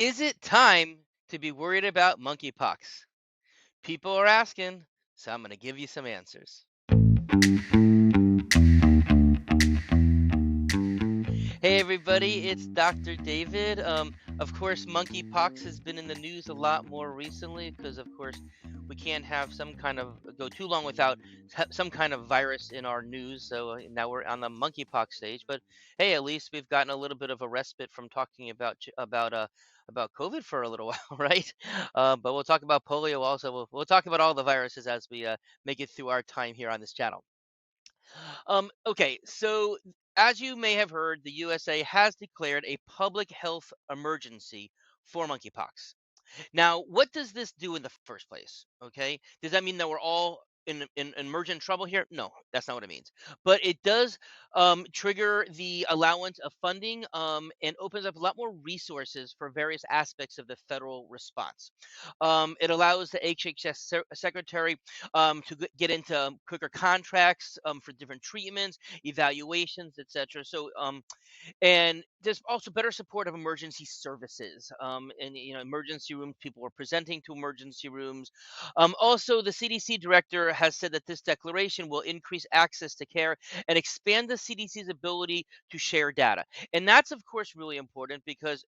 Is it time to be worried about monkeypox? People are asking, so I'm going to give you some answers. Hey everybody, it's Dr. David. Of course, monkeypox has been in the news a lot more recently because, of course, we can't have some kind of go too long without some kind of virus in our news. So now we're on the monkeypox stage. But hey, at least we've gotten a little bit of a respite from talking about COVID for a little while, right? But we'll talk about polio also. We'll talk about all the viruses as we make it through our time here on this channel. Okay, so as you may have heard, the USA has declared a public health emergency for monkeypox. Now, what does this do in the first place? Okay, does that mean that we're all in emergent trouble here? No, that's not what it means. But it does trigger the allowance of funding and opens up a lot more resources for various aspects of the federal response. It allows the HHS secretary to get into quicker contracts for different treatments, evaluations, etc. And there's also better support of emergency services and emergency rooms. People are presenting to emergency rooms. Also, the CDC director has said that this declaration will increase access to care and expand the CDC's ability to share data. And that's of course really important because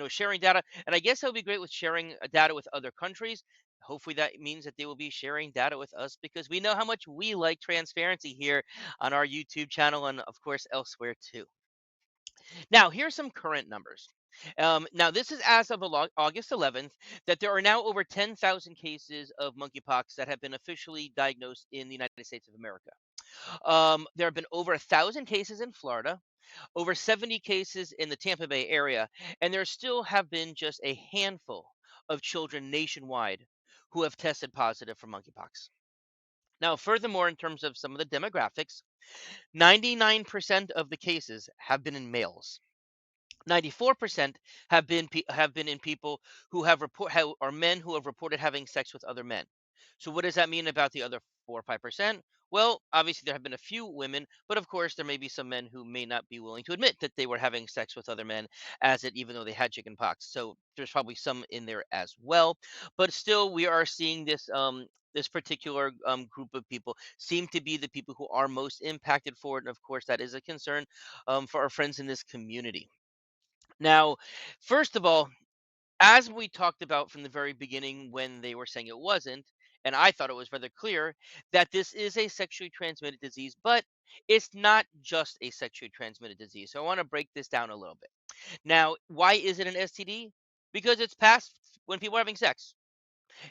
sharing data, and I guess that would be great with sharing data with other countries. Hopefully that means that they will be sharing data with us because we know how much we like transparency here on our YouTube channel and of course elsewhere too. Now, here's some current numbers. Now, this is as of August 11th, that there are now over 10,000 cases of monkeypox that have been officially diagnosed in the United States of America. There have been over 1,000 cases in Florida, over 70 cases in the Tampa Bay area, and there still have been just a handful of children nationwide who have tested positive for monkeypox. Now, furthermore, in terms of some of the demographics, 99% of the cases have been in males. 94% have been in people who are men who have reported having sex with other men. So what does that mean about the other 4 or 5%? Well, obviously there have been a few women, but of course there may be some men who may not be willing to admit that they were having sex with other men as it even though they had chickenpox. So there's probably some in there as well. But still we are seeing this particular group of people seem to be the people who are most impacted for it. And of course, that is a concern for our friends in this community. Now, first of all, as we talked about from the very beginning when they were saying it wasn't, and I thought it was rather clear that this is a sexually transmitted disease, but it's not just a sexually transmitted disease. So I want to break this down a little bit. Now, why is it an STD? Because it's passed when people are having sex.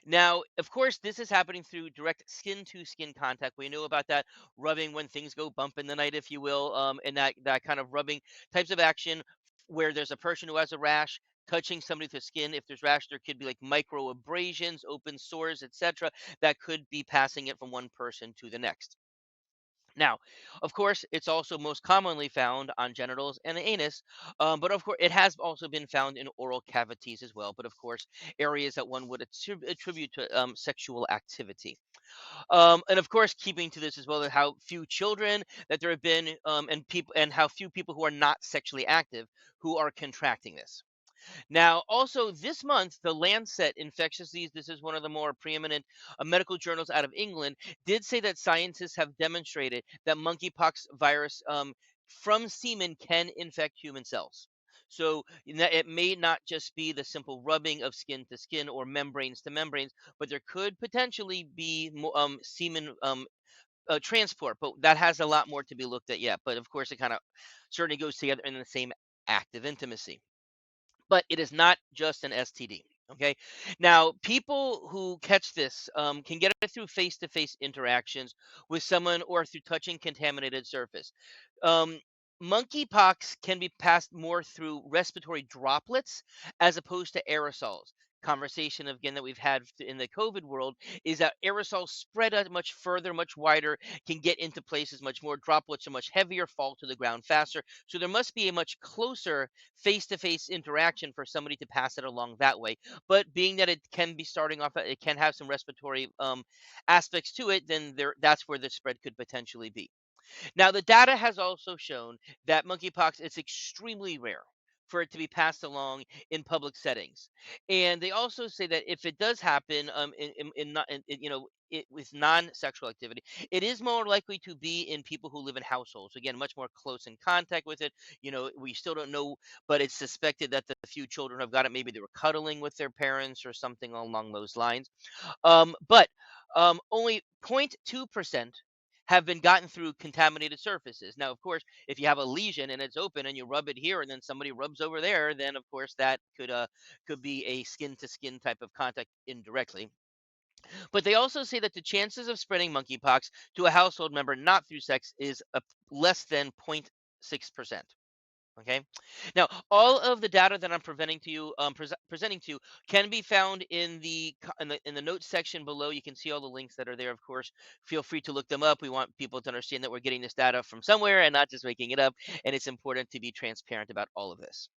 Now, of course, this is happening through direct skin to skin contact. We know about that rubbing when things go bump in the night, if you will, and that kind of rubbing types of action where there's a person who has a rash touching somebody with the skin. If there's rash, there could be like micro abrasions, open sores, etc. That could be passing it from one person to the next. Now, of course, it's also most commonly found on genitals and the anus, but of course, it has also been found in oral cavities as well. But of course, areas that one would attribute to sexual activity. And of course, keeping to this as well, that how few children that there have been, and people, and how few people who are not sexually active who are contracting this. Now, also this month, the Lancet Infectious Disease, this is one of the more preeminent medical journals out of England, did say that scientists have demonstrated that monkeypox virus from semen can infect human cells. So it may not just be the simple rubbing of skin to skin or membranes to membranes, but there could potentially be semen transport. But that has a lot more to be looked at yet. But of course, it kind of certainly goes together in the same act of intimacy, but it is not just an STD. Okay. Now, people who catch this can get it through face to face interactions with someone or through touching contaminated surface. Um, Monkeypox can be passed more through respiratory droplets as opposed to aerosols. Conversation again that we've had in the COVID world is that aerosols spread out much further, much wider, can get into places much more. Droplets are much heavier, fall to the ground faster. So there must be a much closer face-to-face interaction for somebody to pass it along that way. But being that it can be starting off, it can have some respiratory aspects to it, then that's where the spread could potentially be. Now, the data has also shown that monkeypox is extremely rare. for it to be passed along in public settings. And they also say that if it does happen, in not, you know, with non-sexual activity, it is more likely to be in people who live in households. Again, much more close in contact with it. You know, we still don't know, but it's suspected that the few children have got it. Maybe they were cuddling with their parents or something along those lines. But only 0.2% have been gotten through contaminated surfaces. Now, of course, if you have a lesion and it's open and you rub it here and then somebody rubs over there, then of course that could be a skin to skin type of contact indirectly. But they also say that the chances of spreading monkeypox to a household member not through sex is less than 0.6%. Okay. Now, all of the data that I'm presenting to you, can be found in the notes section below. You can see all the links that are there. Of course, feel free to look them up. We want people to understand that we're getting this data from somewhere and not just making it up. And it's important to be transparent about all of this.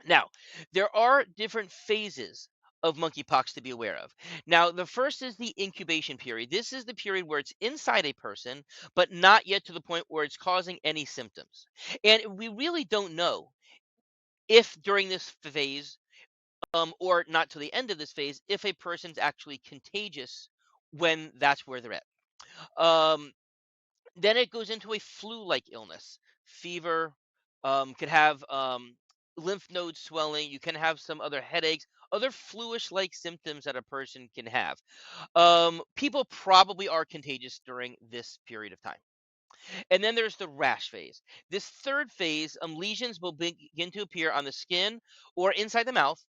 Now, there are different phases of monkeypox to be aware of. Now, the first is the incubation period. This is the period where it's inside a person, but not yet to the point where it's causing any symptoms. And we really don't know if during this phase, or not to the end of this phase, if a person's actually contagious when that's where they're at. Um, then it goes into a flu-like illness, fever, could have lymph node swelling. You can have some other headaches, other fluish-like symptoms that a person can have. People probably are contagious during this period of time. And then there's the rash phase. This third phase, lesions will begin to appear on the skin or inside the mouth,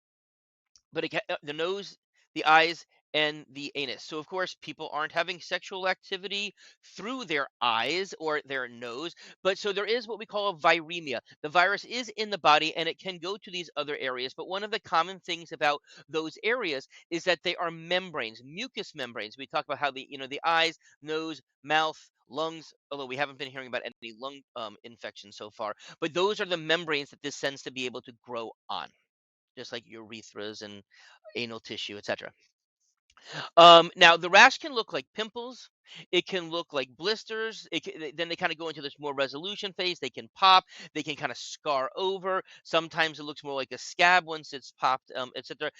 but the nose, the eyes, and the anus. So of course, people aren't having sexual activity through their eyes or their nose, but so there is what we call a viremia. The virus is in the body and it can go to these other areas. But one of the common things about those areas is that they are membranes, mucous membranes. We talk about how the eyes, nose, mouth, lungs, although we haven't been hearing about any lung infection so far, but those are the membranes that this tends to be able to grow on, just like urethras and anal tissue, etc. Now the rash can look like pimples. It can look like blisters. Then they kind of go into this more resolution phase. They can pop. They can kind of scar over. Sometimes it looks more like a scab once it's popped, etc.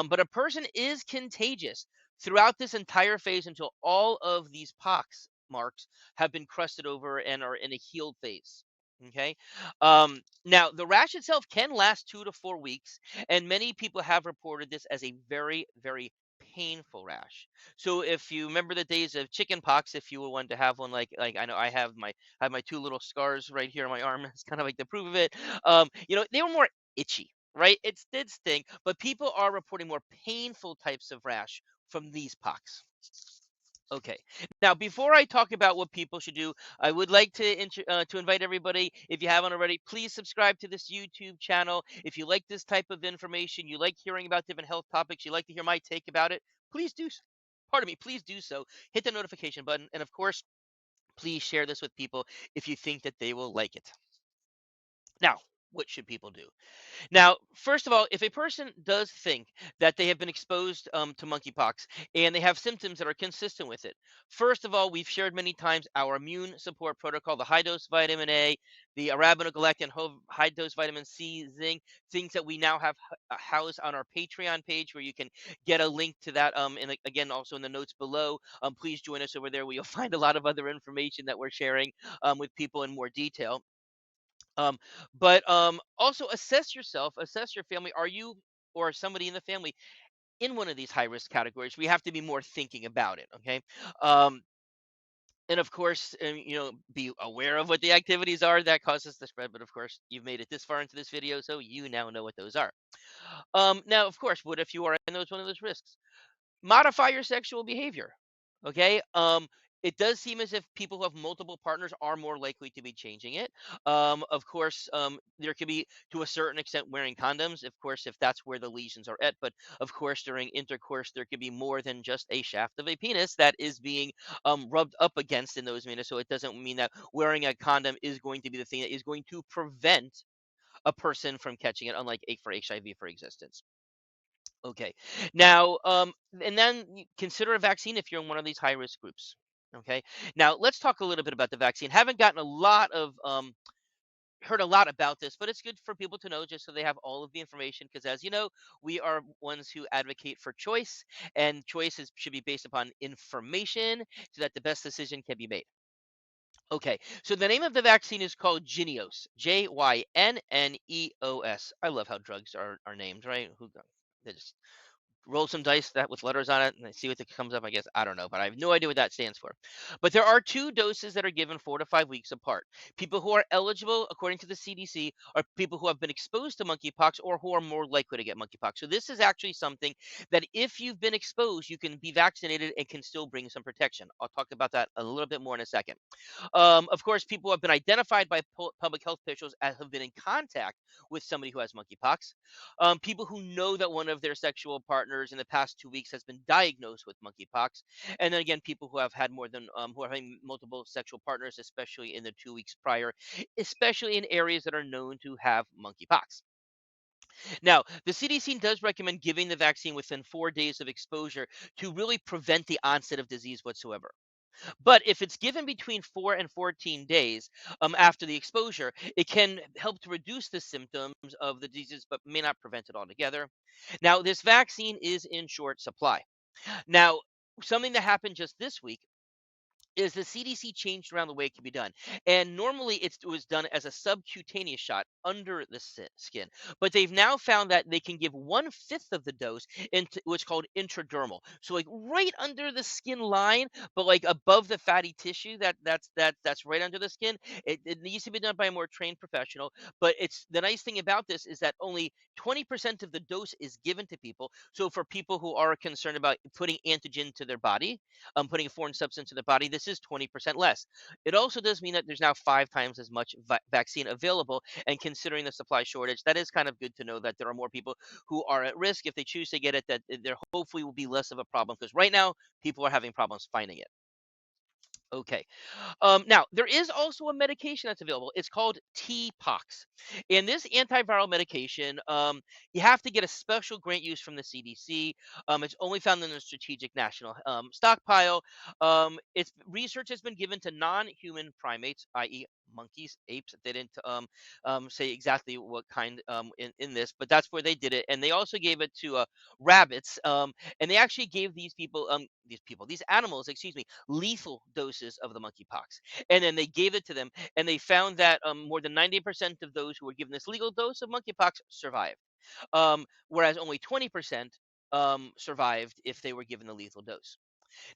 But a person is contagious throughout this entire phase until all of these pox marks have been crusted over and are in a healed phase. Okay. Now the rash itself can last 2 to 4 weeks, and many people have reported this as a very, very painful rash. So if you remember the days of chicken pox, if you were one to have one, like I know I have my two little scars right here on my arm. It's kind of like the proof of it. They were more itchy, right? It did sting, but people are reporting more painful types of rash from these pox. Okay. Now, before I talk about what people should do, I would like to invite everybody, if you haven't already, please subscribe to this YouTube channel. If you like this type of information, you like hearing about different health topics, you like to hear my take about it, please do. Pardon me. Please do so. Hit the notification button, and of course, please share this with people if you think that they will like it. Now, what should people do? Now, first of all, if a person does think that they have been exposed to monkeypox and they have symptoms that are consistent with it, first of all, we've shared many times our immune support protocol, the high dose vitamin A, the arabinogalactin, high dose vitamin C, zinc, things that we now have housed on our Patreon page, where you can get a link to that. And again, also in the notes below, please join us over there where you'll find a lot of other information that we're sharing with people in more detail. Um, but also assess yourself, assess your family. Are you or somebody in the family in one of these high risk categories? We have to be more thinking about it. Okay. Um, and of course, be aware of what the activities are that causes the spread. But of course, you've made it this far into this video, so you now know what those are. Now, of course, what if you are in one of those risks? Modify your sexual behavior. Okay. It does seem as if people who have multiple partners are more likely to be changing it. Of course, there could be, to a certain extent, wearing condoms, of course, if that's where the lesions are at. But of course, during intercourse, there could be more than just a shaft of a penis that is being rubbed up against in those minutes. So it doesn't mean that wearing a condom is going to be the thing that is going to prevent a person from catching it, unlike for HIV, for existence. Okay. Now, and then consider a vaccine if you're in one of these high risk groups. Okay. Now, let's talk a little bit about the vaccine. Haven't gotten a lot of heard a lot about this, but it's good for people to know just so they have all of the information. Because as you know, we are ones who advocate for choice, and choices should be based upon information so that the best decision can be made. Okay, so the name of the vaccine is called Jynneos, Jynneos. I love how drugs are named, right? They just roll some dice that with letters on it and see what comes up. I guess I don't know, but I have no idea what that stands for. But there are two doses that are given 4 to 5 weeks apart. People who are eligible, according to the CDC, are people who have been exposed to monkeypox or who are more likely to get monkeypox. So this is actually something that if you've been exposed, you can be vaccinated and can still bring some protection. I'll talk about that a little bit more in a second. Of course, people have been identified by public health officials as have been in contact with somebody who has monkeypox. People who know that one of their sexual partners in the past 2 weeks has been diagnosed with monkeypox, and then again, people who have had more than who are having multiple sexual partners, especially in the 2 weeks prior, especially in areas that are known to have monkeypox. Now, the CDC does recommend giving the vaccine within 4 days of exposure to really prevent the onset of disease whatsoever. But if it's given between 4 and 14 days after the exposure, it can help to reduce the symptoms of the disease, but may not prevent it altogether. Now, this vaccine is in short supply. Now, something that happened just this week is the CDC changed around the way it can be done. And normally it was done as a subcutaneous shot under the skin. But they've now found that they can give 1/5 of the dose into what's called intradermal. So like right under the skin line, but like above the fatty tissue that's right under the skin. It needs to be done by a more trained professional. But it's the nice thing about this is that only 20% of the dose is given to people. So for people who are concerned about putting antigen to their body, putting a foreign substance in the body, this is 20% less. It also does mean that there's now 5 times as much vaccine available. And considering the supply shortage, that is kind of good to know that there are more people who are at risk if they choose to get it, that there hopefully will be less of a problem because right now people are having problems finding it. Okay. Now, there is also a medication that's available. It's called T-Pox. And this antiviral medication, you have to get a special grant use from the CDC. It's only found in the Strategic National Stockpile. Its research has been given to non-human primates, i.e., monkeys, apes. They didn't say exactly what kind in this, but that's where they did it. And they also gave it to rabbits. And they actually gave these animals, excuse me, lethal doses of the monkeypox. And then they gave it to them, and they found that more than 90% of those who were given this legal dose of monkeypox survived, whereas only 20% survived if they were given the lethal dose.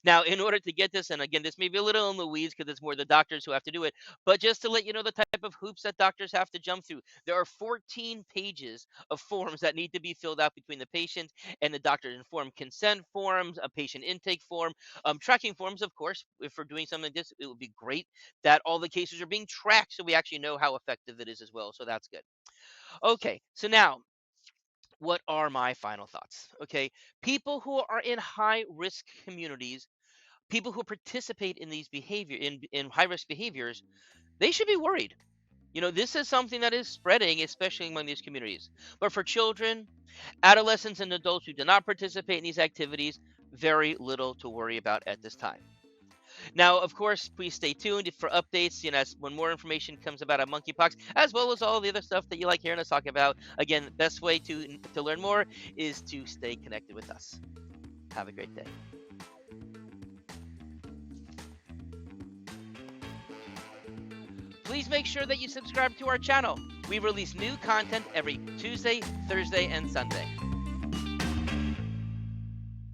Now, in order to get this, and again, this may be a little in the weeds because it's more the doctors who have to do it, but just to let you know the type of hoops that doctors have to jump through, there are 14 pages of forms that need to be filled out between the patient and the doctor. Informed consent forms, a patient intake form, tracking forms, of course. If we're doing something like this, it would be great that all the cases are being tracked so we actually know how effective it is as well. So that's good. Okay, so now what are my final thoughts? Okay, people who are in high risk communities, people who participate in these in high risk behaviors, they should be worried. This is something that is spreading, especially among these communities. But for children, adolescents, and adults who do not participate in these activities, very little to worry about at this time. Now, of course, please stay tuned for updates, when more information comes about monkeypox, as well as all the other stuff that you like hearing us talk about. Again, the best way to learn more is to stay connected with us. Have a great day. Please make sure that you subscribe to our channel. We release new content every Tuesday, Thursday, and Sunday.